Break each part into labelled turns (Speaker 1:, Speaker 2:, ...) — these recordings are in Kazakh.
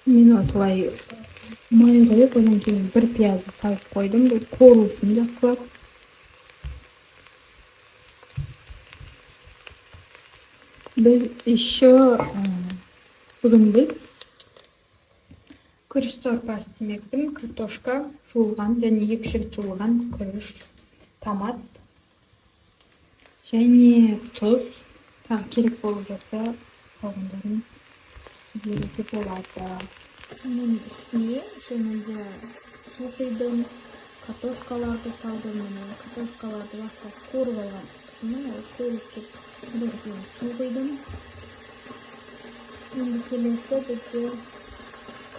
Speaker 1: Мен осылай май құйып, одан кейін бір пиязды салып қойдым. Бұл қуырылсын жақсылап. Бүгін біз күріш сорпасы демекпін. Картошка жуылған және 2 рет жуылған күріш, томат және тұз. Тағы керек болып жатса, қалғандарын беруге болады. Мен үстіне шөмелде су құйдым, картошкаларды салдым. Картошкаларды бастап қуырып алған. Қуырып кеп, одан кейін су құйдым. Енді келесі бізде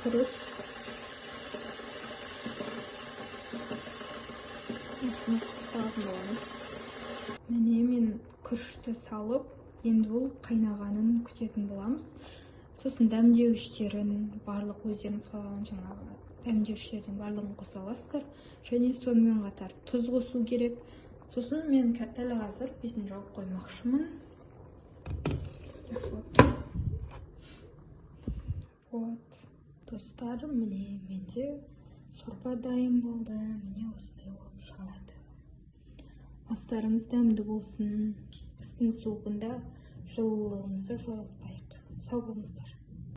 Speaker 1: күріш. Міне мен күрішті салып, енді бұл қайнағанын күтетін боламыз. Сосын дәмдеуіштерін, барлық өздеріңіз қалаған жаңағы дәмдеуіштердің барлығын қоса аласыздар. Және сонымен қатар тұз қосу керек. Сосын мен дәл қазір бетін жауып қоймақшымын. Вот, достар, міне менде сорпа дайын болды. Міне осындай болып шығады. Астарыңыз дәмді болсын. Қыстың суығында жылылығымызды жоғалтпайық. Сау болыңыздар.